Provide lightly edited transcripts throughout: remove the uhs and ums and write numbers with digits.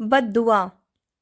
बद्दुआ।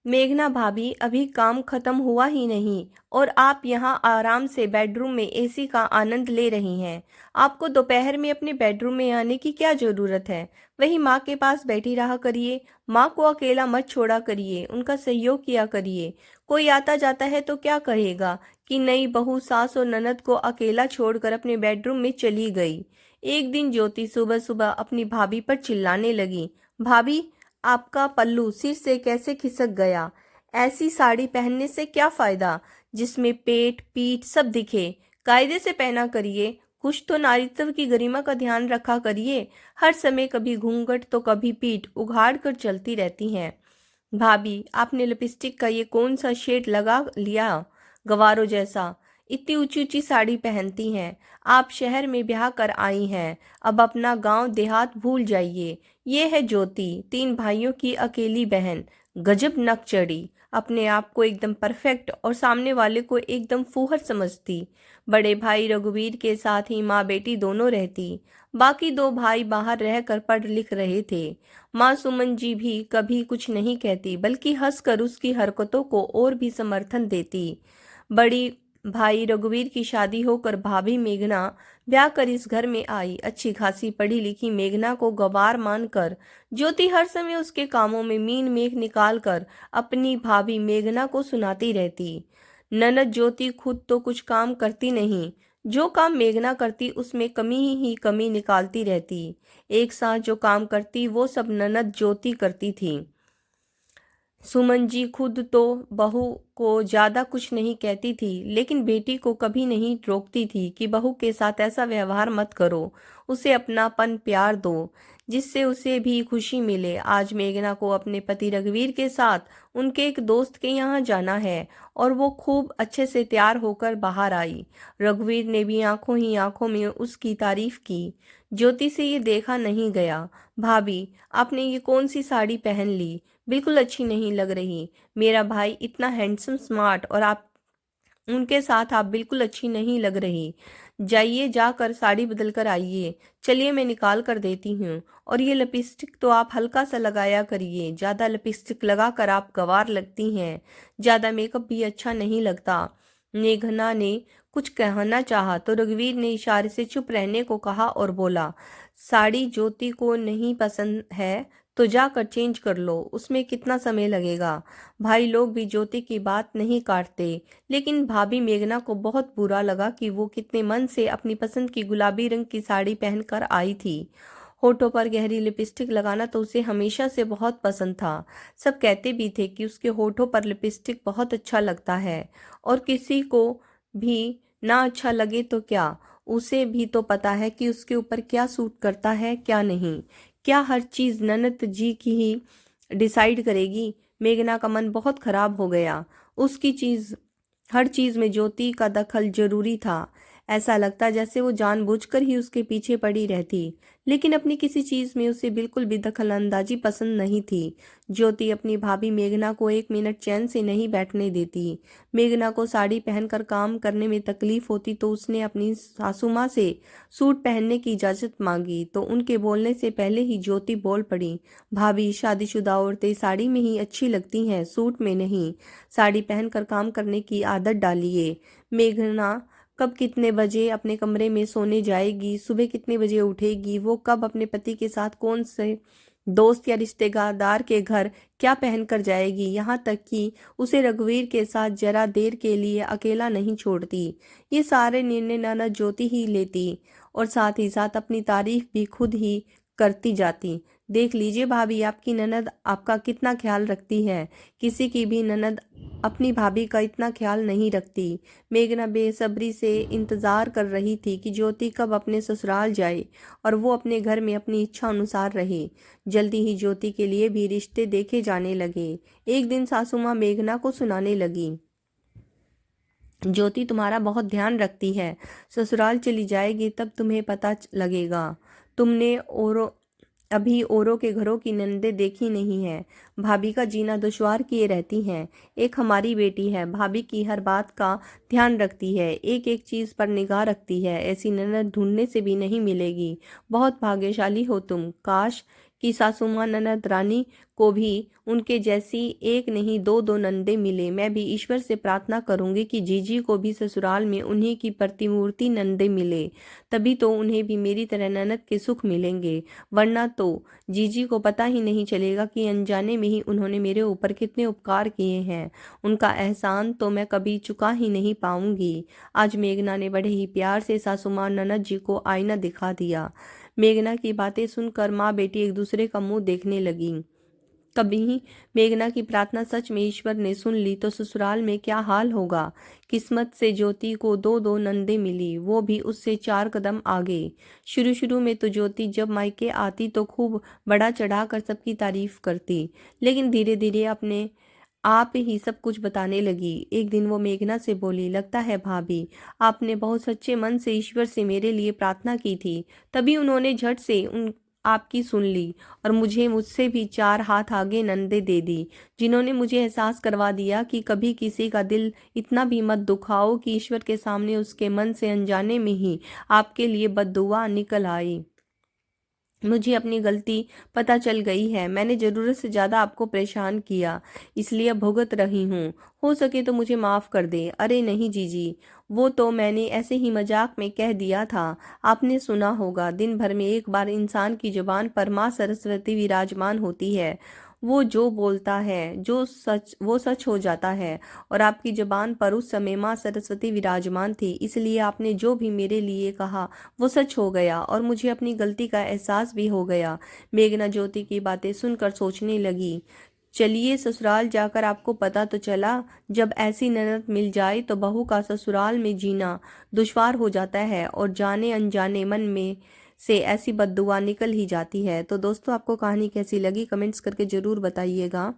मेघना भाभी, अभी काम खत्म हुआ ही नहीं और आप यहाँ आराम से बेडरूम में एसी का आनंद ले रही हैं। आपको दोपहर में अपने बेडरूम में आने की क्या जरूरत है? वही माँ के पास बैठी रहा करिए। माँ को अकेला मत छोड़ा करिए, उनका सहयोग किया करिए। कोई आता जाता है तो क्या कहेगा कि नई बहू सास और ननद को अकेला छोड़कर अपने बेडरूम में चली गई। एक दिन ज्योति सुबह सुबह अपनी भाभी पर चिल्लाने लगी, भाभी, आपका पल्लू सिर से कैसे खिसक गया? ऐसी साड़ी पहनने से क्या फायदा जिसमें पेट पीठ सब दिखे? कायदे से पहना करिए। कुछ तो नारीत्व की गरिमा का ध्यान रखा करिए। हर समय कभी घूंघट तो कभी पीठ उघाड़ कर चलती रहती हैं। भाभी, आपने लिपस्टिक का ये कौन सा शेड लगा लिया? गवारों जैसा। इतनी ऊंची ऊंची साड़ी पहनती हैं। आप शहर में ब्याह कर आई हैं, अब अपना गांव देहात भूल जाइए। ये है ज्योति, 3 भाइयों की अकेली बहन। गजब नक चढ़ी। अपने आप को एकदम परफेक्ट और सामने वाले को एकदम फूहड़ समझती। बड़े भाई रघुवीर के साथ ही माँ बेटी दोनों रहती। बाकी 2 भाई बाहर रहकर पढ़ लिख रहे थे। माँ सुमन जी भी कभी कुछ नहीं कहती, बल्कि हंसकर उसकी हरकतों को और भी समर्थन देती। बड़ी भाई रघुवीर की शादी होकर भाभी मेघना ब्याह कर इस घर में आई। अच्छी खासी पढ़ी लिखी मेघना को गवार मानकर ज्योति हर समय उसके कामों में मीन मेघ निकाल कर अपनी भाभी मेघना को सुनाती रहती। ननद ज्योति खुद तो कुछ काम करती नहीं, जो काम मेघना करती उसमें कमी ही कमी निकालती रहती। एक साथ जो काम करती वो सब ननद ज्योति करती थी। सुमन जी खुद तो बहू को ज्यादा कुछ नहीं कहती थी, लेकिन बेटी को कभी नहीं रोकती थी कि बहू के साथ ऐसा व्यवहार मत करो, उसे अपनापन प्यार दो जिससे उसे भी खुशी मिले। आज मेघना को अपने पति रघुवीर के साथ उनके एक दोस्त के यहाँ जाना है और वो खूब अच्छे से तैयार होकर बाहर आई। रघुवीर ने भी आंखों ही आंखों में उसकी तारीफ की। ज्योति से ये देखा नहीं गया। भाभी, आपने ये कौन सी साड़ी पहन ली? बिल्कुल अच्छी नहीं लग रही। मेरा भाई इतना हैंडसम स्मार्ट और आप उनके साथ आप बिल्कुल अच्छी नहीं लग रही। जाइए, जाकर साड़ी बदल कर आइए। चलिए, मैं निकाल कर देती हूँ। और ये लिपस्टिक तो आप हल्का सा लगाया करिए, ज्यादा लिपस्टिक लगाकर आप गंवार लगती हैं। ज्यादा मेकअप भी अच्छा नहीं लगता। मेघना ने कुछ कहना चाहा तो रघुवीर ने इशारे से चुप रहने को कहा और बोला, साड़ी ज्योति को नहीं पसंद है तो जाकर चेंज कर लो, उसमें कितना समय लगेगा। भाई लोग भी ज्योति की बात नहीं काटते, लेकिन भाभी मेघना को बहुत बुरा लगा कि वो कितने मन से अपनी पसंद की गुलाबी रंग की साड़ी पहनकर आई थी। होठों पर गहरी लिपस्टिक लगाना तो उसे हमेशा से बहुत पसंद था। सब कहते भी थे कि उसके होठों पर लिपस्टिक बहुत अच्छा लगता है। और किसी को भी ना अच्छा लगे तो क्या, उसे भी तो पता है कि उसके ऊपर क्या सूट करता है क्या नहीं। क्या हर चीज ननद जी की ही डिसाइड करेगी? मेघना का मन बहुत खराब हो गया। उसकी चीज हर चीज में ज्योति का दखल जरूरी था। ऐसा लगता जैसे वो जानबूझकर ही उसके पीछे पड़ी रहती, लेकिन अपनी किसी चीज में उसे बिल्कुल भी दखल अंदाजी पसंद नहीं थी। ज्योति अपनी भाभी मेघना को एक मिनट चैन से नहीं बैठने देती। मेघना को साड़ी पहनकर काम करने में तकलीफ होती तो उसने अपनी सासू माँ से सूट पहनने की इजाजत मांगी, तो उनके बोलने से पहले ही ज्योति बोल पड़ी, भाभी, शादीशुदा औरतें साड़ी में ही अच्छी लगती हैं, सूट में नहीं। साड़ी पहनकर काम करने की आदत डालिए। मेघना कब कितने बजे अपने कमरे में सोने जाएगी, सुबह कितने बजे उठेगी, वो कब अपने पति के साथ कौन से दोस्त या रिश्तेदार के घर क्या पहनकर जाएगी, यहाँ तक कि उसे रघुवीर के साथ जरा देर के लिए अकेला नहीं छोड़ती। ये सारे निर्णय ननद ज्योति ही लेती और साथ ही साथ अपनी तारीफ भी खुद ही करती जाती। देख लीजिए भाभी, आपकी ननद आपका कितना ख्याल रखती है। किसी की भी ननद अपनी भाभी का इतना ख्याल नहीं रखती। मेघना बेसब्री से इंतजार कर रही थी कि ज्योति कब अपने ससुराल जाए और वो अपने घर में अपनी इच्छा अनुसार रहे। जल्दी ही ज्योति के लिए भी रिश्ते देखे जाने लगे। एक दिन सासू माँ मेघना को सुनाने लगी, ज्योति तुम्हारा बहुत ध्यान रखती है, ससुराल चली जाएगी तब तुम्हें पता लगेगा। तुमने और अभी औरों के घरों की नंदें देखी नहीं है, भाभी का जीना दुश्वार किए रहती हैं। एक हमारी बेटी है, भाभी की हर बात का ध्यान रखती है, एक एक चीज पर निगाह रखती है। ऐसी ननद ढूंढने से भी नहीं मिलेगी। बहुत भाग्यशाली हो तुम। काश कि सासू माँ ननद रानी को भी उनके जैसी एक नहीं दो दो नंदे मिले। मैं भी ईश्वर से प्रार्थना करूंगी कि जीजी को भी ससुराल में उन्हीं की प्रतिमूर्ति नंदे मिले, तभी तो उन्हें भी मेरी तरह ननद के सुख मिलेंगे। वरना तो जीजी को पता ही नहीं चलेगा कि अनजाने में ही उन्होंने मेरे ऊपर कितने उपकार किए हैं। उनका एहसान तो मैं कभी चुका ही नहीं पाऊंगी। आज मेघना ने बड़े ही प्यार से सासू माँ ननद जी को आईना दिखा दिया। मेघना की बातें सुनकर माँ बेटी एक दूसरे का मुंह देखने लगी। कभी मेघना की प्रार्थना सच में ईश्वर ने सुन ली तो ससुराल में क्या हाल होगा। किस्मत से ज्योति को दो दो नंदे मिली, वो भी उससे 4 कदम आगे। शुरू शुरू में तो ज्योति जब मायके आती तो खूब बड़ा चढ़ा कर सबकी तारीफ करती, लेकिन धीरे धीरे अपने आप ही सब कुछ बताने लगी। एक दिन वो मेघना से बोली, लगता है भाभी आपने बहुत सच्चे मन से ईश्वर से मेरे लिए प्रार्थना की थी, तभी उन्होंने झट से उन आपकी सुन ली और मुझे मुझसे भी 4 हाथ आगे नंदे दे दी, जिन्होंने मुझे एहसास करवा दिया कि कभी किसी का दिल इतना भी मत दुखाओ कि ईश्वर के सामने उसके मन से अनजाने में ही आपके लिए बद्दुआ निकल आई। मुझे अपनी गलती पता चल गई है, मैंने ज़रूरत से ज़्यादा आपको परेशान किया, इसलिए अब भुगत रही हूँ। हो सके तो मुझे माफ़ कर दे। अरे नहीं जीजी, वो तो मैंने ऐसे ही मजाक में कह दिया था। आपने सुना होगा, दिन भर में एक बार इंसान की जुबान पर माँ सरस्वती विराजमान होती है। वो जो बोलता है जो सच वो सच हो जाता है, और आपकी जुबान पर उस समय माँ सरस्वती विराजमान थी, इसलिए आपने जो भी मेरे लिए कहा वो सच हो गया और मुझे अपनी गलती का एहसास भी हो गया। मेघना ज्योति की बातें सुनकर सोचने लगी, चलिए ससुराल जाकर आपको पता तो चला, जब ऐसी ननद मिल जाए तो बहू का ससुराल में जीना दुश्वार हो जाता है और जाने अनजाने मन में से ऐसी बददुआ निकल ही जाती है। तो दोस्तों, आपको कहानी कैसी लगी कमेंट्स करके ज़रूर बताइएगा।